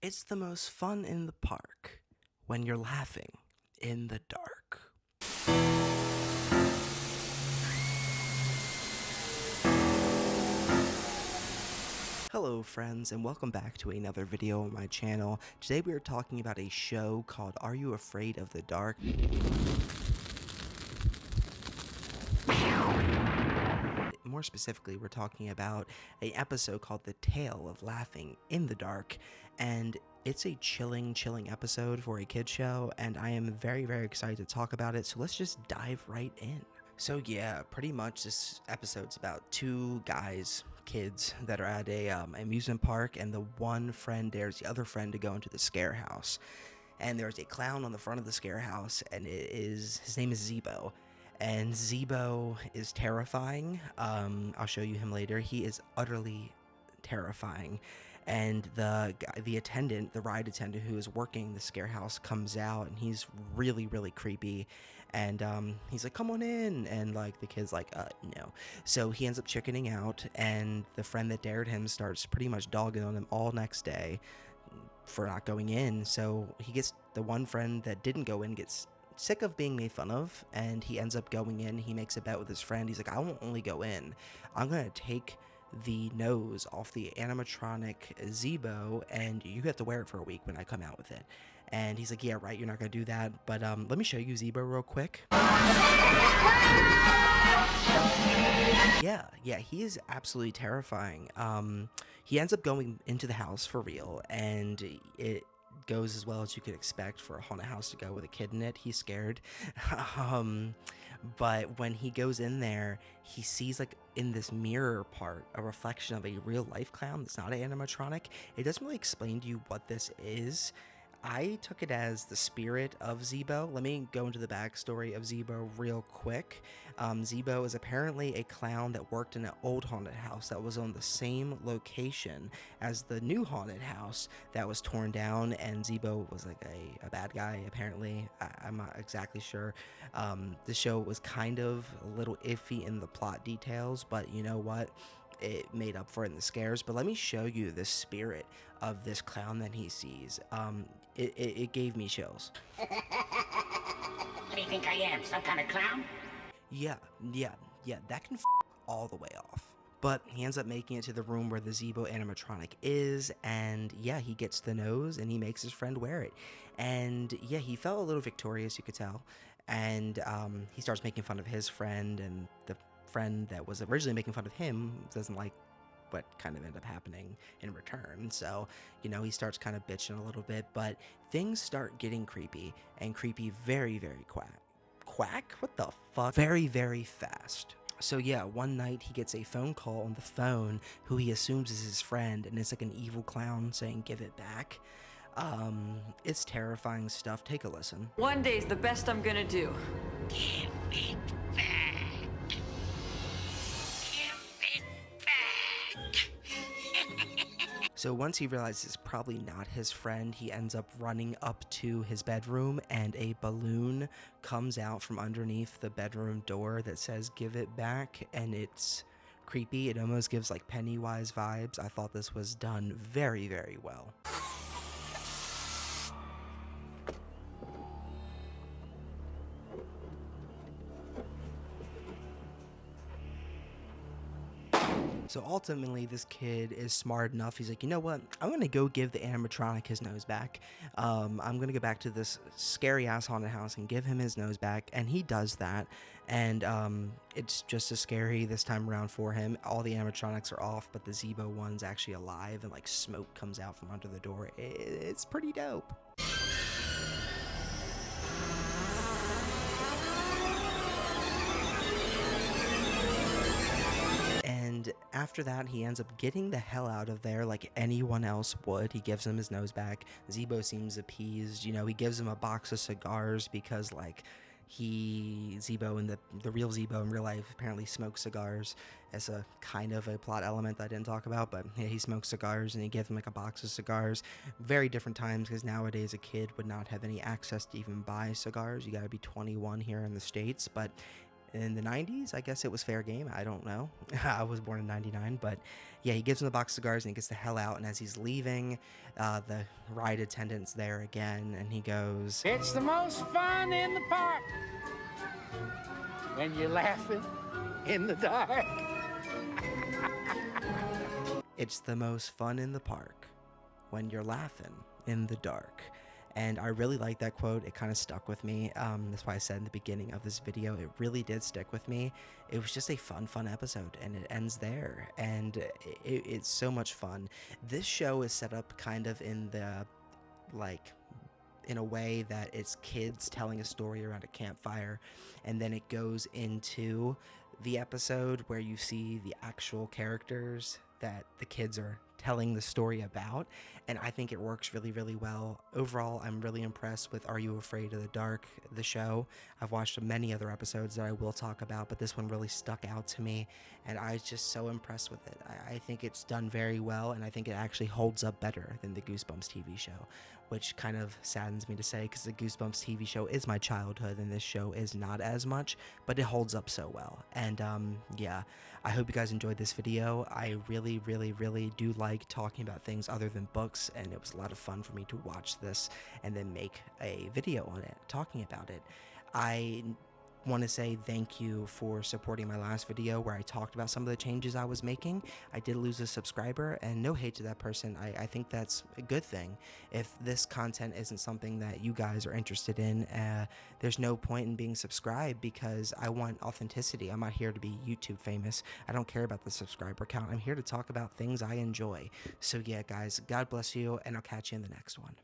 It's the most fun in the park when you're laughing in the dark. Hello friends, and welcome back to another video on my channel. Today we are talking about a show called Are You Afraid of the Dark? More specifically, we're talking about an episode called The Tale of Laughing in the Dark, and it's a chilling episode for a kid show, and I am very excited to talk about it, so let's just dive right in. So yeah, pretty much this episode's about two kids that are at a amusement park, and the one friend dares the other friend to go into the scare house. And there's a clown on the front of the scare house, and his name is Zeebo. And Zeebo is terrifying. I'll show you him later. He is utterly terrifying. And the ride attendant who is working the scare house comes out, and he's really creepy. And he's like, "Come on in," and like the kid's like, "No." So he ends up chickening out, and the friend that dared him starts pretty much dogging on him all next day for not going in. So the one friend that didn't go in gets sick of being made fun of, and he ends up going in. He makes a bet with his friend. He's like, "I won't only go in, I'm gonna take the nose off the animatronic Zeebo, and you have to wear it for a week when I come out with it." And he's like, "Yeah, right, you're not gonna do that, but let me show you Zeebo real quick." Yeah, he is absolutely terrifying. He ends up going into the house for real, and it goes as well as you could expect for a haunted house to go with a kid in it. He's scared. But when he goes in there, he sees, like, in this mirror part, a reflection of a real life clown that's not an animatronic. It doesn't really explain to you what this is. I took it as the spirit of Zeebo. Let me go into the backstory of Zeebo real quick. Zeebo is apparently a clown that worked in an old haunted house that was on the same location as the new haunted house that was torn down, and Zeebo was like a bad guy, apparently. I'm not exactly sure. The show was kind of a little iffy in the plot details, but you know what? It made up for it in the scares. But let me show you the spirit of this clown that he sees. It gave me chills. What do you think I am, some kind of clown? Yeah, that can all the way off. But he ends up making it to the room where the Zeebo animatronic is, and yeah, he gets the nose and he makes his friend wear it. And yeah, he felt a little victorious, you could tell. And he starts making fun of his friend, and the friend that was originally making fun of him doesn't like what kind of ended up happening in return. So, you know, he starts kind of bitching a little bit, but things start getting creepy, and creepy very quack? What the fuck? Very fast. So yeah, one night he gets a phone call on the phone who he assumes is his friend, and it's like an evil clown saying, "Give it back." It's terrifying stuff. Take a listen. One day's the best I'm gonna do. Give it back. Give it back. So once he realizes it's probably not his friend, he ends up running up to his bedroom, and a balloon comes out from underneath the bedroom door that says "Give it back," and it's creepy. It almost gives like Pennywise vibes. I thought this was done very well. So ultimately, this kid is smart enough. He's like, "You know what? I'm going to go give the animatronic his nose back. I'm going to go back to this scary-ass haunted house and give him his nose back." And he does that. And it's just as scary this time around for him. All the animatronics are off, but the Zeebo one's actually alive, and like smoke comes out from under the door. It's pretty dope. And after that, he ends up getting the hell out of there like anyone else would. He gives him his nose back. Zeebo seems appeased. You know, he gives him a box of cigars because, like, Zeebo and the real Zeebo in real life apparently smokes cigars as a kind of a plot element that I didn't talk about, but yeah, he smokes cigars, and he gives him like a box of cigars. Very different times, because nowadays a kid would not have any access to even buy cigars. You gotta be 21 here in the States, but in the 90s. I guess it was fair game. I don't know. I was born in 99, but yeah, he gives him the box of cigars and he gets the hell out. And as he's leaving, the ride attendant's there again, and he goes, It's the most fun in the park when you're laughing in the dark. "It's the most fun in the park when you're laughing in the dark." And I really like that quote. It kind of stuck with me. That's why I said in the beginning of this video, it really did stick with me. It was just a fun episode, and it ends there. And it's so much fun. This show is set up kind of in the, like, in a way that it's kids telling a story around a campfire, and then it goes into the episode where you see the actual characters that the kids are telling the story about, and I think it works really well. Overall, I'm really impressed with Are You Afraid of the Dark, the show. I've watched many other episodes that I will talk about, but this one really stuck out to me, and I was just so impressed with it. I think it's done very well, and I think it actually holds up better than the Goosebumps TV show, which kind of saddens me to say, because the Goosebumps TV show is my childhood, and this show is not as much, but it holds up so well. And yeah, I hope you guys enjoyed this video. I really do like talking about things other than books, and it was a lot of fun for me to watch this and then make a video on it, talking about it. I want to say thank you for supporting my last video where I talked about some of the changes I was making. I did lose a subscriber, and no hate to that person. I think that's a good thing. If this content isn't something that you guys are interested in, there's no point in being subscribed, because I want authenticity. I'm not here to be YouTube famous. I don't care about the subscriber count. I'm here to talk about things I enjoy. So yeah, guys, God bless you, and I'll catch you in the next one.